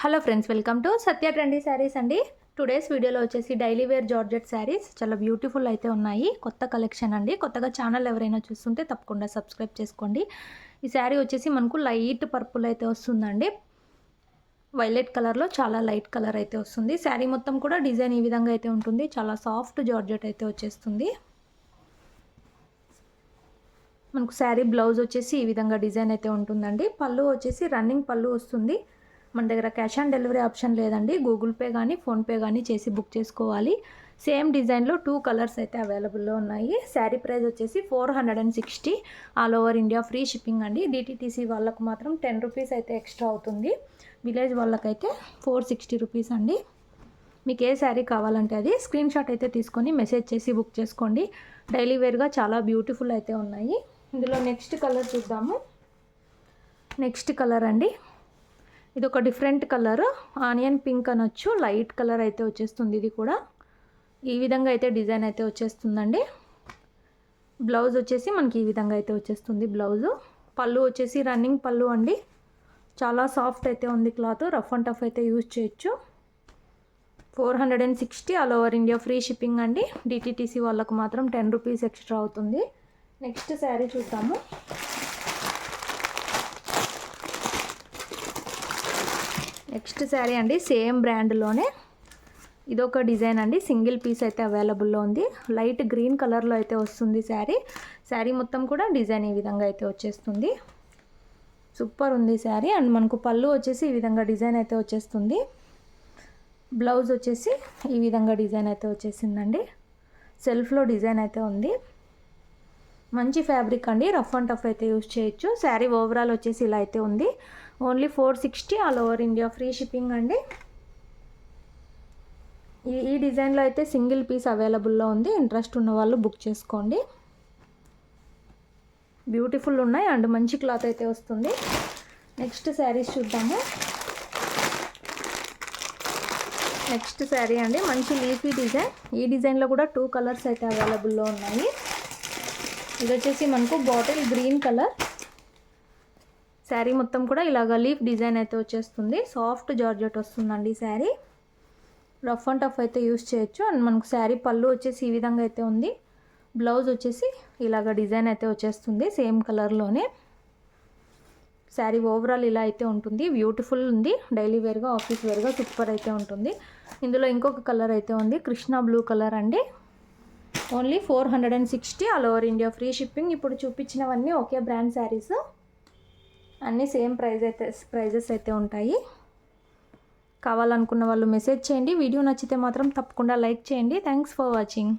Hello friends, welcome to Satya trendy saris అండి. Today's వీడియోలో వచ్చేసి డైలీ వేర్ జార్జెట్ శారీస్ చాలా బ్యూటిఫుల్ అయితే ఉన్నాయి. కొత్త కలెక్షన్ అండి. కొత్తగా ఛానల్ ఎవరైనా చూస్తుంటే తప్పకుండా సబ్స్క్రైబ్ చేసుకోండి. ఈ శారీ వచ్చేసి మనకు లైట్ పర్పుల్ అయితే వస్తుందండి. వైలెట్ కలర్లో చాలా లైట్ కలర్ అయితే వస్తుంది. శారీ మొత్తం కూడా డిజైన్ ఈ విధంగా అయితే ఉంటుంది. చాలా సాఫ్ట్ జార్జెట్ అయితే వచ్చేస్తుంది. మనకు శారీ బ్లౌజ్ వచ్చేసి ఈ విధంగా డిజైన్ అయితే ఉంటుందండి. పళ్ళు వచ్చేసి రన్నింగ్ పళ్ళు వస్తుంది. మన దగ్గర క్యాష్ ఆన్ డెలివరీ ఆప్షన్ లేదండి. గూగుల్ పే కానీ ఫోన్పే కానీ చేసి బుక్ చేసుకోవాలి. సేమ్ డిజైన్లో 2 కలర్స్ అయితే అవైలబుల్లో ఉన్నాయి. శారీ ప్రైస్ వచ్చేసి 460. All over India free shipping అండి. డిటీటీసీ వాళ్ళకు మాత్రం 10 రూపీస్ అయితే ఎక్స్ట్రా అవుతుంది. విలేజ్ వాళ్ళకైతే 460 రూపీస్ అండి. మీకు ఏ శారీ కావాలంటే అది స్క్రీన్ షాట్ అయితే తీసుకొని మెసేజ్ చేసి బుక్ చేసుకోండి. డైలీ వేర్గా చాలా బ్యూటిఫుల్ అయితే ఉన్నాయి. ఇందులో నెక్స్ట్ కలర్ చూద్దాము. నెక్స్ట్ కలర్ అండి. ఇది ఒక డిఫరెంట్ కలర్, ఆనియన్ పింక్ అనొచ్చు. లైట్ కలర్ అయితే వచ్చేస్తుంది. ఇది కూడా ఈ విధంగా అయితే డిజైన్ అయితే వచ్చేస్తుందండి. బ్లౌజ్ వచ్చేసి మనకి ఈ విధంగా అయితే వచ్చేస్తుంది బ్లౌజు. పళ్ళు వచ్చేసి రన్నింగ్ పళ్ళు అండి. చాలా సాఫ్ట్ అయితే ఉంది క్లాత్. రఫ్ అండ్ టఫ్ అయితే యూజ్ చేయొచ్చు. 460 all over India free shipping అండి. డిటీటీసీ వాళ్ళకు మాత్రం 10 రూపీస్ ఎక్స్ట్రా అవుతుంది. నెక్స్ట్ శారీ చూద్దాము. నెక్స్ట్ శారీ అండి. సేమ్ బ్రాండ్లోనే ఇదొక డిజైన్ అండి. సింగిల్ పీస్ అయితే అవైలబుల్లో ఉంది. లైట్ గ్రీన్ కలర్లో అయితే వస్తుంది శారీ. శారీ మొత్తం కూడా డిజైన్ ఈ విధంగా అయితే వచ్చేస్తుంది. సూపర్ ఉంది శారీ. అండ్ మనకు పళ్ళు వచ్చేసి ఈ విధంగా డిజైన్ అయితే వచ్చేస్తుంది. బ్లౌజ్ వచ్చేసి ఈ విధంగా డిజైన్ అయితే వచ్చేసిందండి. సెల్ఫ్లో డిజైన్ అయితే ఉంది. మంచి ఫ్యాబ్రిక్ అండి. రఫ్ అండ్ టఫ్ అయితే యూజ్ చేయొచ్చు. శారీ ఓవరాల్ వచ్చేసి ఇలా అయితే ఉంది. Only 460 all over India free shipping అండి. ఈ డిజైన్లో అయితే సింగిల్ పీస్ అవైలబుల్లో ఉంది. ఇంట్రెస్ట్ ఉన్న వాళ్ళు బుక్ చేసుకోండి. బ్యూటిఫుల్ ఉన్నాయి అండ్ మంచి క్లాత్ అయితే వస్తుంది. నెక్స్ట్ శారీస్ చూద్దాము. నెక్స్ట్ శారీ అండి. మంచి లీఫీ డిజైన్. ఈ డిజైన్లో కూడా 2 కలర్స్ అయితే అవైలబుల్లో ఉన్నాయి. ఇది వచ్చేసి మనకు బాటిల్ గ్రీన్ కలర్. శారీ మొత్తం కూడా ఇలాగ లీఫ్ డిజైన్ అయితే వచ్చేస్తుంది. సాఫ్ట్ జార్జెట్ వస్తుందండి శారీ. రఫ్ అండ్ టఫ్ అయితే యూస్ చేయొచ్చు. అండ్ మనకు శారీ పళ్ళు వచ్చేసి ఈ విధంగా అయితే ఉంది. బ్లౌజ్ వచ్చేసి ఇలాగ డిజైన్ అయితే వచ్చేస్తుంది సేమ్ కలర్లోనే. శారీ ఓవరాల్ ఇలా అయితే ఉంటుంది. బ్యూటిఫుల్ ఉంది. డైలీ వేర్గా ఆఫీస్ వేర్గా సూపర్ అయితే ఉంటుంది. ఇందులో ఇంకొక కలర్ అయితే ఉంది. కృష్ణ బ్లూ కలర్ అండి. Only 460 all over India free shipping. ఇప్పుడు చూపించినవన్నీ ఒకే బ్రాండ్ శారీస్. అన్నీ సేమ్ ప్రైజెస్ అయితే ఉంటాయి. కావాలనుకున్న వాళ్ళు మెసేజ్ చేయండి. వీడియో నచ్చితే మాత్రం తప్పకుండా లైక్ చేయండి. Thanks for watching.